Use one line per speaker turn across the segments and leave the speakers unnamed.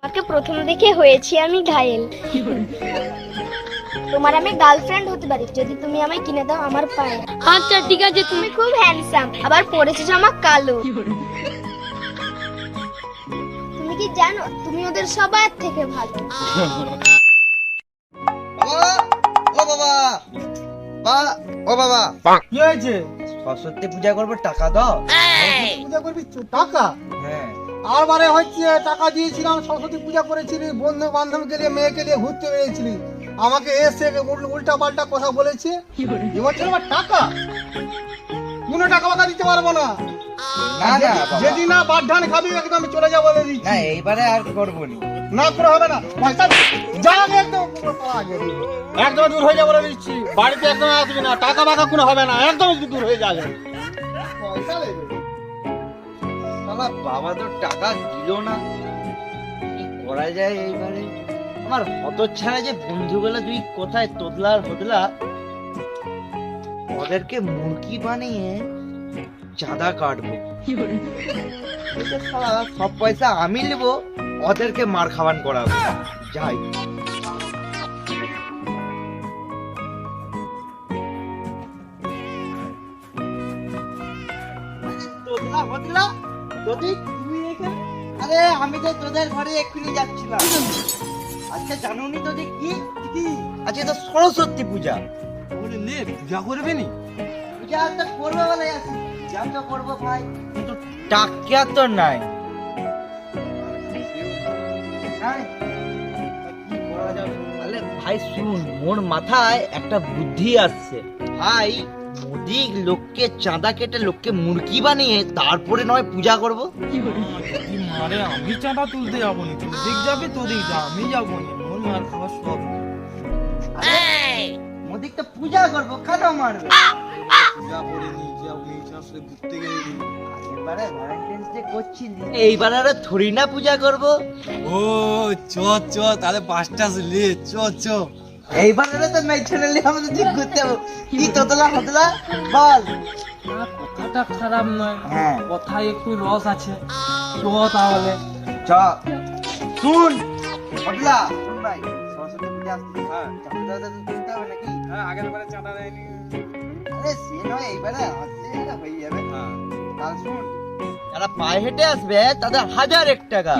আমাকে প্রথম দেখে হয়েছি আমি ঘায়েল। তোমার আমি গার্লফ্রেন্ড হতে পারি যদি তুমি আমায় কিনে দাও আমার পায়ে।
আচ্ছা ঠিক আছে,
তুমি খুব হ্যান্ডসাম, আবার পরেছো জামা কালো। তুমি কি জানো তুমি ওদের সবার থেকে ভালো।
কি হয়েছে?
সরস্বতী পূজা করবো, টাকা দাও।
পূজা করবি টাকা?
হ্যাঁ,
আর বারে হচ্ছে টাকা দিয়েছিলাম, সরস্বতী পূজা করেছিলি, বন্ধু বান্ধবকে নিয়ে মেয়েকে নিয়ে ঘুরতে বেরিয়েছিলি, আমাকে এসে উল্টা পাল্টা কথা বলেছে। এবছর আমার টাকা কোনো টাকা বাকা দিতে পারবো না।
না না বাবা।
যেদিন না বাড্ডান খাবি একদম আমি চলে যাবো বলে দিচ্ছি।
না এইবারে আর করবো নি।
না করে হবে না, পয়সা যা আগে একদম আগে একদম দূর হয়ে যাবো বলে দিচ্ছি। বাড়িতে একদম আসবি না, টাকা বাকা কোনো হবে না, একদম দূর হয়ে যাবে। পয়সা নেবে
শালা বাবা তো টাকা দিল না, কি করা যায় এইবারে? আমার হতচ্ছাড়া যে বন্ধুগুলো দুই কোথায় তোদলা আর হদলা, ওদেরকে মুরগি বানিয়ে চাঁদা কাটবো। এটা শালা সব পয়সা আমি নেবো, ওদেরকে মার খাওয়ান করাবো। যাই তোদলা হদলা, তোদি তুই এখানে? আরে আমি তো তোদের ঘরে এক্ষুনি যাচ্ছিলাম। আচ্ছা জানুনি তোদের কি কি? আচ্ছা তো সরস্বতী পূজা।
বলে নে পূজা করবে নি?
পূজা তো করবো বলে আছি, পূজা তো করবো ভাই, কিন্তু টাকা তো নাই। নাই? কি করা যাবে? আরে ভাই শুন, মোর মাথায় একটা বুদ্ধি আসছে ভাই। মোদি লোককে চাঁদা কেটে লোককে মুরগি বানিয়ে তারপরে নয় পূজা করবো।
মারে আমি চাঁদা তুলতে যাবো নি, তুই দিক যাবি তো দিক যা, আমি যাবো নি, মোর মার খাওয়ার সব।
মোদিক তো পূজা করবো, কেন মারবে?
পূজা করে নি যাবি আসলে ঘুরতে গেলি।
এবারে ভ্যালেন্টাইন্স ডে করছিলি, এইবার আর থরি না পূজা করবো।
ও চ চ তাহলে 5টা লে চ চ।
এইবার তো ন্যাচারালি আমাদের ঠিক করতে হবে। কি তোতলা হতলা বল।
না কথাটা খারাপ নয়,
হ্যাঁ
কথায় একটু রস আছে। চ তাহলে।
চ শুন হতলা, শুন ভাই, সরস্বতী পূজা আসছে, চাঁদা টাদা দিতে হবে নাকি?
হ্যাঁ আগের বারে চাঁদা দেয়নি।
আরে সে নয়, এইবারে আসছে হয়ে যাবে। তাহলে শুন, যারা পায়ে হেঁটে আসবে তাদের 1001 টাকা,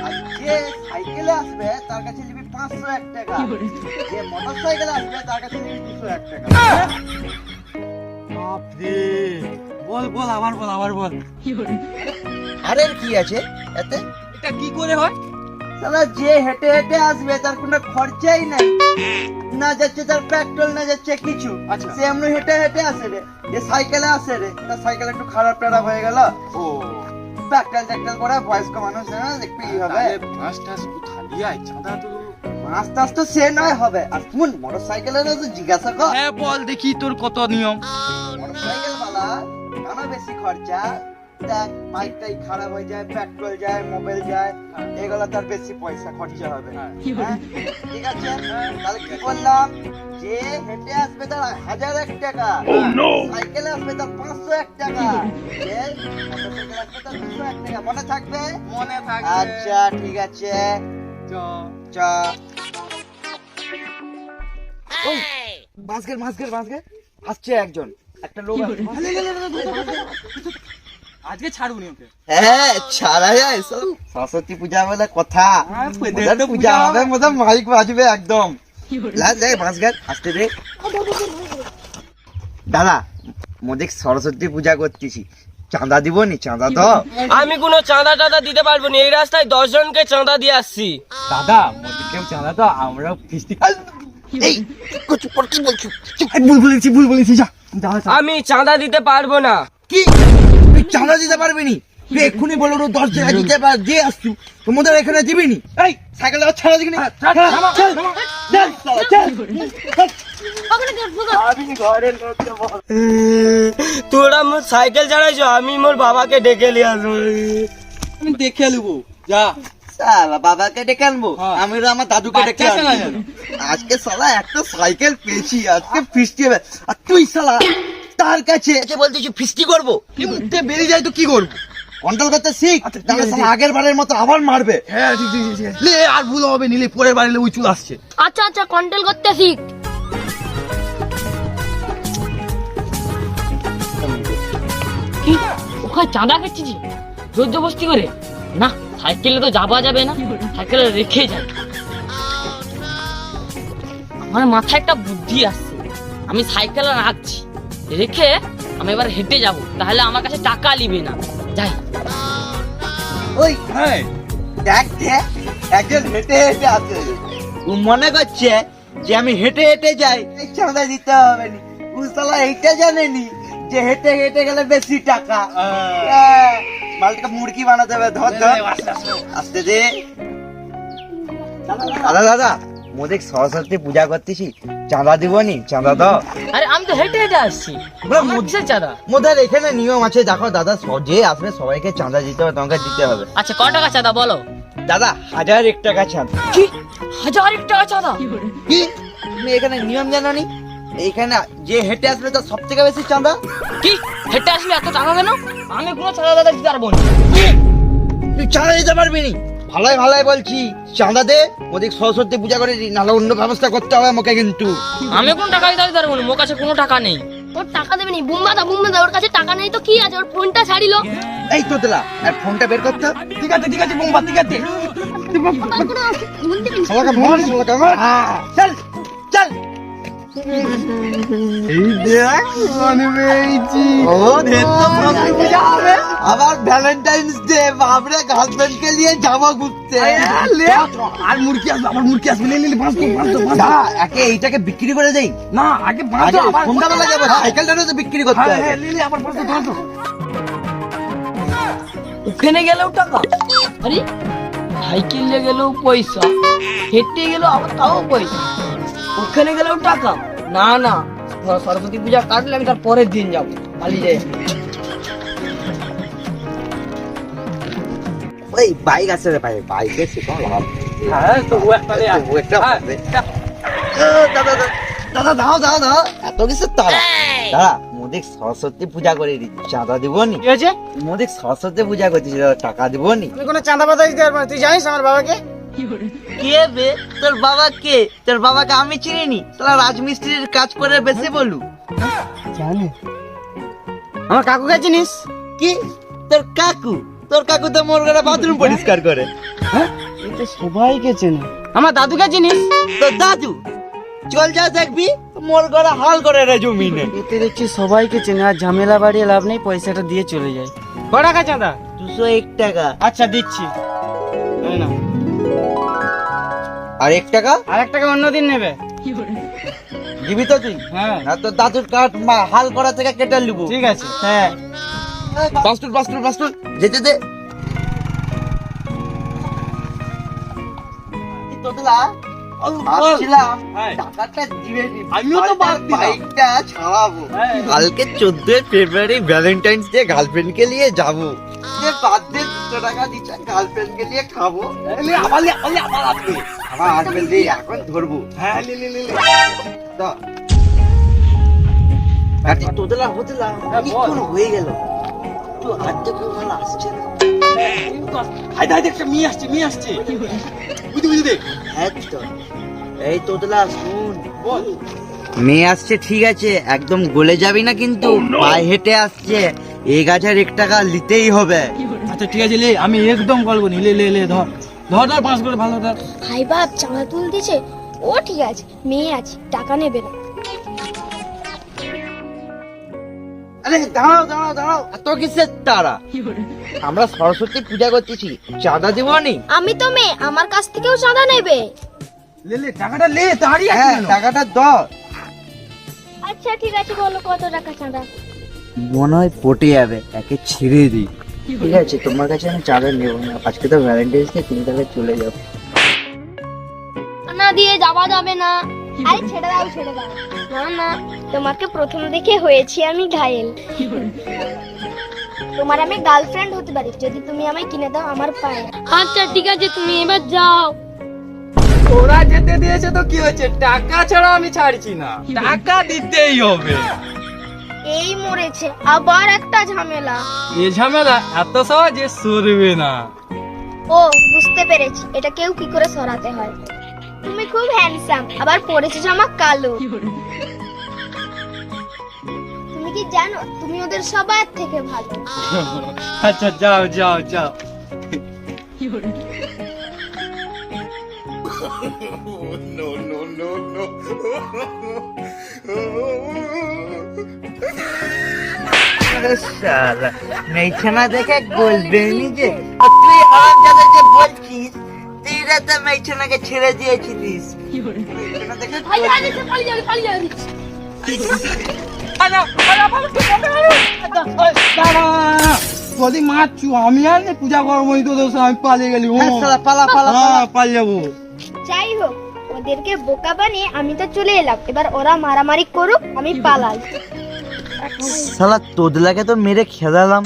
আর যে সাইকেলে আসবে তার কাছে নিবি 501 টাকা, যে মোটর সাইকেলে আসবে তার কাছে নিবি 201 টাকা।
বাপরে, বল বল আবার বল আবার বল।
আর এর কি আছে এতে?
এটা কি করে হয়?
সালা যে হেঁটে হেঁটে আসবে তার কোনো খরচাই নাই, না যাচ্ছে তার পেট্রোল, না যাচ্ছে কিছু।
আচ্ছা।
সে এমনি হেঁটে হেঁটে আসে রে, যে সাইকেলে আসে রে, তার সাইকেল একটু খারাপ টারাপ হয়ে গেল,
ও
পেট্রোল টেট্রোল করে, বয়স্ক মানুষ না, একটু ই হবে।
মাছ টাছ খালি আয় চাঁদা তো।
মাছ টাছ তো সে নয় হবে। আর শুন, মোটর সাইকেলের তো জিজ্ঞাসা কর,
হ্যাঁ বল দেখি তোর কত নিয়ম।
মোটর সাইকেল বালা কেন বেশি খরচা? দেখ বাইকটাই খারাপ হয়ে যায়, পেট্রোল যায়, মোবাইল যায়, এগুলো তার বেশি পয়সা খরচা হবে। হ্যাঁ, ঠিক আছে, তাহলে কি বললাম? যে হেঁটে আসবে তার 1001 টাকা, সাইকেলে আসবে তার 501 টাকা, যে মোটরসাইকেল আসবে তার 201 টাকা। মনে থাকবে?
মনে থাকবে।
আচ্ছা ঠিক আছে,
চ।
চ। ওই বাসকে আসছে একজন, একটা লোক আসছে।
আজকে ছাড়বনি ওকে।
হ্যাঁ ছাড়া যায়, সরস্বতী পূজা বলে কথা,
ওদের তো
পূজা হবে, মধ্যে মাইক বাজবে একদম। আসতে দে দাদা, মোদে সরস্বতী পূজা করতেছি, চাঁদা দিব নি? চাঁদা তো
আমি কোনো চাঁদা টাদা দিতে পারবো না, এই রাস্তায় 10 জনকে চাঁদা দিয়ে আসছি।
দাদা মোদিকেও চাঁদা তো, আমরাও ফিস্টি।
এই কি বলছো?
ভুল বলেছি যা।
আমি চাঁদা দিতে পারবো না।
কি তুই চাঁদা দিতে পারবি নি? তুই এক্ষুনি বলো 10 টাকা দিতে দিয়ে আসছু, তোমাদের এখানে দিবি নি? এই সাইকেল ছাড়া দিবি নি?
তোরা মোর সাইকেল চালাইছো, আমি মোর বাবাকে ডেকে নিয়ে আসবো।
আমি দেখে নেবো যা।
শালা বাবাকে ডেকে আনবো, আমি তো আমার দাদুকে ডেকে
বাচ্চা শালা
আনবো। আজকে শালা একটা সাইকেল পেয়েছি, আজকে ফিস্টি হবে। আর তুই শালা তার কাছে বলতেছি ফিস্টি করবো, বেরিয়ে যায় তো কি করবো? কন্ট্রোল করতে শিখ, তাহলে শালা আগের বারের মতো আবার মারবে।
হ্যাঁ ঠিক ঠিক ঠিক লে, আর ভুল হবে নিলে পরের বারে ওই চুল আসছে।
আচ্ছা আচ্ছা কন্ট্রোল করতে শিখ।
কি ওখানে চাঁদা খাচ্ছিস জোর জবস্তি করে? না, সাইকেলে তো যাওয়া যাবে না, সাইকেলে রেখে যাই। আমার মাথায় একটা বুদ্ধি আসছে, আমি সাইকেলে রাখছি, রেখে আমি এবার হেঁটে যাব, তাহলে আমার কাছে টাকা নিবে না। যাই।
ওই
হ্যাঁ
দেখ দেখ, একজন হেঁটে হেঁটে আসে, ও মনে করছে যে আমি হেঁটে হেঁটে যাই, এই চাঁদা দিতে হবে না। ও শালা এইটা জানেনি যে হেঁটে হেঁটে গেলে বেশি টাকা। হ্যাঁ, মালটাকে মুরগি বানাতে হবে। ধর ধর, আসতে দে। দাদা দাদা, মোদের সরস্বতী পূজা করতেছি, চাঁদা দিবনি? চাঁদা দাও।
আরে আমি তো হেঁটে হেঁটে আসছি, আমার কিসের চাঁদা?
মোদের এখানে নিয়ম আছে, দেখো দাদা, যে আসবে সবাইকে চাঁদা দিতে হবে, তোমাকে দিতে হবে।
আচ্ছা ক টাকা চাঁদা বলো?
দাদা 1001 টাকা চাঁদা।
কি 1001 টাকা চাঁদা?
কি তুমি এখানে নিয়ম জানো নি? এইখানে যে হেঁটে আসবে তার সব থেকে বেশি চাঁদা।
কি হেঁটে আসলে এত টাকা কেন? আমি কোনো চাঁদা দাদা দিতে পারবো না।
তুই চাঁদা দিতে পারবি নি? ভালোই ভালোই বলছি, চাঁদা দে, ওদিক সরস্বতী পূজা করে দিই, নাহলে অন্য ব্যবস্থা করতে হবে আমাকে কিন্তু।
আমি কোন টাকা দিতে পারবো না, মোর কাছে কোনো টাকা নেই।
ওর টাকা দেবে নি? বুম্বাদা ওর কাছে টাকা নেই তো কি আছে, ওর ফোনটা ছাড়িলো।
এই তো দিলা, আর ফোনটা বের করতে।
ঠিক আছে বোম্বা, ঠিক আছে।
শালাকে মার, শালাকে মার। চল চল।
এই দেখ মনে পেয়েছি।
ও ধের তো সরস্বতী পূজা হবে, আবার ভ্যালেন্টাইন্স ডে, বাপরে গার্লফ্রেন্ড কে নিয়ে যাবো ঘুরতে।
আর মুরগি আসবে, আবার মুরগি আসবে, লে লে লে, বাঁচতো।
দাদা, একে এইটাকে বিক্রি করে দেই।
না আগে বাঁচতো,
আগে
আবার
সন্ধ্যাবেলা যাবো, সাইকেলটারও তো বিক্রি করতে
হ্যাঁ
হবে।
হ্যাঁ, লে লে, আবার বাঁচতো।
ওখানে গেলেও টাকা, আরে সাইকেলে গেলেও পয়সা, হেঁটে গেলেও আবার তাও পয়সা, ওখানে গেলেও টাকা। না না, সরস্বতী পূজা কাটলে আমি তার পরের দিন যাবো, পালিয়ে যাই।
ওই বাইক আছে রে ভাই, বাইকে শিখো লাভ।
হ্যাঁ তো ও একটা লে,
ও একটা
হ্যাঁ,
পাবে। দাদা দাদা দাও দাও দাও, এত কিছু তারা। দাদা, মোদিক সরস্বতী পূজা করে দিচ্ছি, চাঁদা দিবনি?
কি হয়েছে?
মোদিক সরস্বতী পূজা করতেছি, টাকা দিবনি?
তুমি কোনো চাঁদা পাতা দিতে পারবে না। তুই জানিস আমার বাবাকে?
কে বে তোর বাবা? কে তোর বাবাকে? আমি চিনিনি, তোরা রাজমিস্ত্রির কাজ করে বেশি বলু।
জানি। আমার কাকুকে চিনিস?
কি তোর কাকু? তোর কাকু তো মোর ঘরে বাথরুম পরিষ্কার করে।
এই তো সবাইকে চেনে। আমার দাদুকে চিনিস?
তোর দাদু? চল যা দেখবি, মোর ঘরে হাল করে রে জমিনে।
এতে দেখছি সবাইকে চেনে, আর ঝামেলা বাড়িয়ে লাভ নেই, পয়সাটা দিয়ে চলে যায়। ক টাকা চাঁদা?
201 টাকা।
আচ্ছা দিচ্ছি। এই নাও।
আর 1 টাকা?
আর 1 টাকা অন্যদিন নেবে।
দিবি তো তুই?
হ্যাঁ
আর তোর দাদুর কাঠ হাল করা থেকে কেটে লিবো।
ঠিক আছে।
হ্যাঁ, বাস্তুর যেতে দে। তোতলা ভাবছিলাম
হ্যাঁ।
টাকাটা দিবে নি,
আমিও তো বাদ দিলাম।
বাইকটা ছাড়াবো।
হ্যাঁ।
কালকে 14 ফেব্রুয়ারি ভ্যালেন্টাইন্স ডে, গার্লফ্রেন্ড কে নিয়ে যাবো। বাদ দে, 200 টাকা দিচ্ছে, গার্লফ্রেন্ড কে নিয়ে খাবো।
আবার আসবে।
আবার আসবে রে, এখন ধরবো।
হ্যাঁ লে লে লে লে।
দাও। আরে তোতলা হোতলা অনেকক্ষণ হয়ে গেল, তো আর তো কেউ ভালো আসছে না।
হাইদা একটা মেয়ে আসছে। বুঝি দেখ।
হ্যাঁ তো, এই তোতলা শুন, মেয়ে আসছে ঠিক আছে, একদম গলে যাবি না কিন্তু, পায়ে হেঁটে আসছে, 1001 টাকা নিতেই হবে।
আচ্ছা ঠিক আছে লে, আমি একদম কল করি। লে লে লে, ধর ধর ধর, পাঁচ করে ভালো ধর।
ভাই বাপ চাঁদা তুলতেছে, ও ঠিক আছে, মেয়ে আছে, টাকা নেবে না।
আরে দাঁড়াও দাঁড়াও দাঁড়াও, এত কিসের তারা? আমরা সরস্বতী পূজা করতেছি, চাঁদা দিব নি?
আমি তো মেয়ে, আমার কাছ থেকেও চাঁদা নেবে।
লে লে, টাকাটা লে, তাড়ি আছে
হ্যাঁ,
কেন?
টাকাটা দাও।
আচ্ছা ঠিক আছে, বলো কত টাকা চাঁদা?
মনে হয় পটে যাবে, একে ছেড়ে দিই। ঠিক আছে, তোমার কাছে আমি চাঁদা নেবো না, আজকে তো ভ্যালেন্টাইন্স ডে, তুমি তাহলে চলে যাও।
না দিয়ে যাওয়া যাবে না। আরে ছেড়ে দাও ছেড়ে দাও। না না, তোমাকে প্রথম দেখে হয়েছি আমি ঘায়েল। তোমার আমি গার্লফ্রেন্ড হতে পারি যদি তুমি আমায় কিনে দাও আমার পায়ে। আচ্ছা ঠিক আছে, তুমি এবার যাও।
ওরা যেতে দিয়েছে তো কি হয়েছে, টাকা ছাড়া আমি ছাড়ছি না, টাকা দিতেই হবে।
এই মরেছে, আবার একটা ঝামেলা।
এ ঝামেলা এত সহজে সরবে না।
ও বুঝতে পেরেছি, এটা কেউ কি করে সরাতে হয়। তুমি খুব হ্যান্ডসাম, আবার পরেছো জামা কালো। তুমি কি জানো তুমি ওদের সবার থেকে ভালো?
আচ্ছা যাও যাও যাও।
শালা মেয়েছানা দেখে গোলবেনি যে তুই হারামজাদা যে বলছিস তুই তো মেয়েছানাকে ছেড়ে দিয়েছিলিস। মেয়েছানা দেখে
যদি মারছু আমি আর নে পূজা করবো তোদের সঙ্গে, আমি পালিয়ে গেলি।
হ্যাঁ, শালা পালা পালা পালা।
হ্যাঁ পালিয়ে যাবো।
যাই হোক, ওদেরকে বোকা বানিয়ে আমি তো চলে এলাম, এবার ওরা মারামারি করুক, আমি পালাই।
শালা তোদলাকে তো মেরে খেলালাম,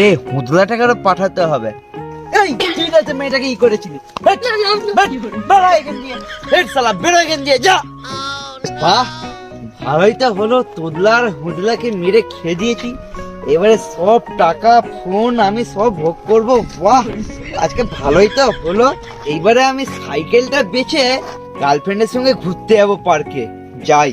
এ হুদলাটাকে আরো পাঠাতে হবে। এই তুই তো মেয়েটাকে ই করেছিলি, বেরো এখান দিয়ে, এই শালা বেরো এখান দিয়ে যা। বাহ ভালোই তো হলো, তোদলার হুদলাকে মেরে খেয়ে দিয়েছি। এবারে সব টাকা ফোন আমি সব ভোগ করবো। বাহ আজকে ভালোই তো হলো। এইবারে আমি সাইকেলটা বেচে গার্লফ্রেন্ডের সঙ্গে ঘুরতে যাবো পার্কে। যাই।